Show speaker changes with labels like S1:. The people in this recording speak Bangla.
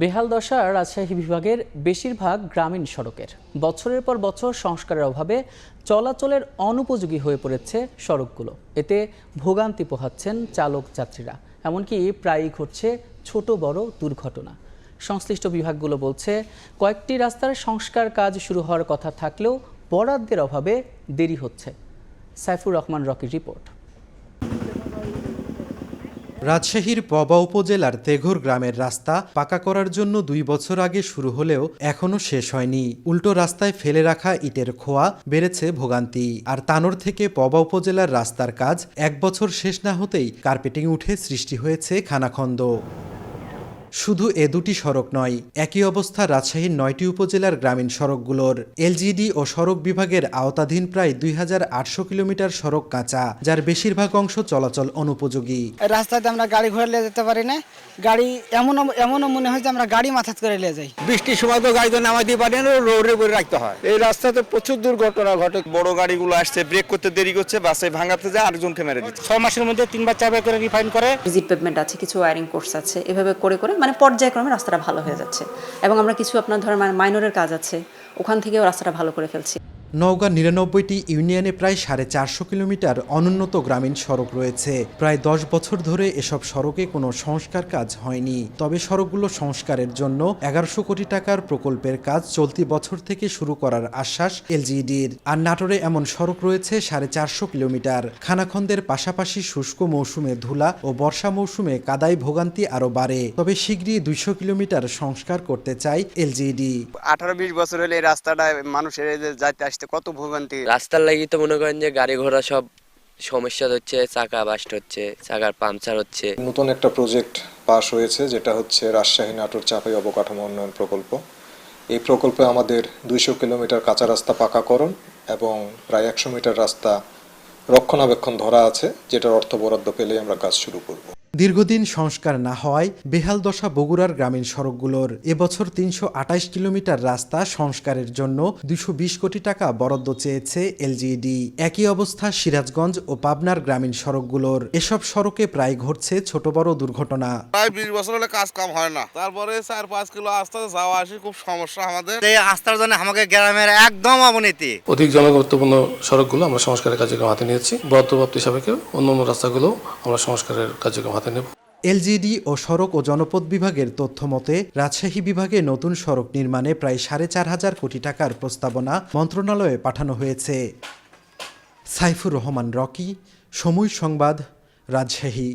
S1: বেহাল দশা রাজশাহী বিভাগের বেশিরভাগ গ্রামীণ সড়কের। বছরের পর বছর সংস্কারের অভাবে চলাচলের অনুপযোগী হয়ে পড়েছে সড়কগুলো। এতে ভোগান্তি পোহাচ্ছেন চালক যাত্রীরা, এমনকি প্রায়ই ঘটছে ছোট বড় দুর্ঘটনা। সংশ্লিষ্ট বিভাগগুলো বলছে, কয়েকটি রাস্তার সংস্কার কাজ শুরু হওয়ার কথা থাকলেও বরাদ্দের অভাবে দেরি হচ্ছে। সাইফুর রহমান রকির রিপোর্ট।
S2: রাজশাহীর পবা উপজেলার তেঘর গ্রামের রাস্তা পাকা করার জন্য 2 বছর আগে শুরু হলেও এখনও শেষ হয়নি। উল্টো রাস্তায় ফেলে রাখা ইটের খোয়া বেড়েছে ভোগান্তি। আর তানোর থেকে পবা উপজেলার রাস্তার কাজ 1 বছর শেষ না হতেই কার্পেটিং উঠে সৃষ্টি হয়েছে খানাখন্দ। শুধু এ দুটি সড়ক নয়, একই অবস্থা রাজশাহীর 9টি উপজেলার গ্রামীণ সড়কগুলোর। এলজিডি ও সড়ক বিভাগের আওতাধীন প্রায় 2800 কিলোমিটার সড়ক কাঁচা, যার বেশিরভাগ অংশ চলাচল অনুপযোগী।
S3: রাস্তাতে আমরা গাড়ি ঘোড়া নিয়ে যেতে পারি না। গাড়ি এমনও মনে হয় যে আমরা গাড়ি মাথাত করে নিয়ে যাই।
S4: বৃষ্টির সময় তো গাড়ি তো নামাই দিয়ে পারি না, রোডে করে রাখতে হয়।
S5: এই রাস্তাতে প্রচুর দুর্ঘটনা ঘটে। বড় গাড়িগুলো আসছে, ব্রেক করতে দেরি করছে, বাসে ভাঙাতে যায়, আরেকজনকে মেরে দিচ্ছে।
S3: 6 মাসের মধ্যে 3 বার 4 বার করে রিফাইন করে।
S6: ভিজিট পেভমেন্ট আছে, কিছু ওয়্যারিং কোর্স আছে, এভাবে করে মানে পর্যায়ক্রমে রাস্তাটা ভালো হয়ে যাচ্ছে। এবং আমরা কিছু আপনার ধরেন মাইনরের কাজ আছে, ওখান থেকেও রাস্তাটা ভালো করে ফেলছি।
S2: নওগাঁ 99টি ইউনিয়নে প্রায় 450 কিলোমিটার অনুন্নত গ্রামীণ সড়ক রয়েছে। প্রায় 10 বছর ধরে এসব সড়কে কোনো সংস্কার কাজ হয়নি। তবে সড়কগুলো সংস্কারের জন্য 1100 কোটি টাকার প্রকল্পের কাজ চলতি বছর থেকে শুরু করার আশ্বাস এলজিইডির। আর নাটোরে এমন সড়ক রয়েছে 450 কিলোমিটার। খানাখন্দের পাশাপাশি শুষ্ক মৌসুমে ধুলা ও বর্ষা মৌসুমে কাদায় ভোগান্তি আরও বাড়ে। তবে শীঘ্রই 200 কিলোমিটার সংস্কার করতে চায় এলজিইডি।
S5: 18-20 বছর হলে এই রাস্তাটা মানুষের যাইতে আসতে কত ভোগান্তি।
S7: রাস্তার লাগি তো মনে করেন যে গাড়ি ঘোড়া সব সমস্যা হচ্ছে, চাকা বাস্ট হচ্ছে, চাকার পাংচার হচ্ছে।
S8: নতুন একটা প্রজেক্ট পাস হয়েছে, যেটা হচ্ছে রাজশাহী নাটোর চাপাই অবকাঠামো উন্নয়ন প্রকল্প। এই প্রকল্পে আমাদের 200 কিলোমিটার কাঁচা রাস্তা পাকাকরণ এবং প্রায় 100 মিটার রাস্তা রক্ষণাবেক্ষণ ধরা আছে, যেটার অর্থ বরাদ্দ পেলে আমরা কাজ শুরু করব।
S2: দীর্ঘদিন সংস্কার না হওয়ায় বেহাল দশা বগুড়ার গ্রামীণ সড়কগুলোর। এবছর 328 কিলোমিটার রাস্তা সংস্কারের জন্য 220 কোটি টাকা বরাদ্দ চেয়েছে এলজিইডি। একই অবস্থা সিরাজগঞ্জ ও পাবনার গ্রামীণ সড়কগুলোর। এসব সড়কে প্রায় ঘটছে ছোট বড় দুর্ঘটনা।
S9: প্রায় 20 বছর হলে কাজ কাম হয় না। তারপরে 4-5 কিলো রাস্তা যাওয়া আসি খুব সমস্যা আমাদের।
S4: এই রাস্তার জন্য আমাদের গ্রামের একদম অবনতি।
S10: অধিক জনগুরুত্বপূর্ণ সড়কগুলো আমরা সংস্কারের কার্যক্রম হাতে নিয়েছি। বরাদ্দপ্রাপ্তি সাপেক্ষে অন্য রাস্তাগুলো আমরা সংস্কারের কার্যক্রম হাতে নেব।
S2: এলজিডি ও সড়ক ও জনপথ বিভাগের তথ্য মতে রাজশাহী বিভাগে নতুন সড়ক নির্মাণে প্রায় 4500 কোটি টাকার প্রস্তাবনা মন্ত্রণালয়ে পাঠানো হয়েছে। সাইফুর রহমান রকি, সময় সংবাদ, রাজশাহী।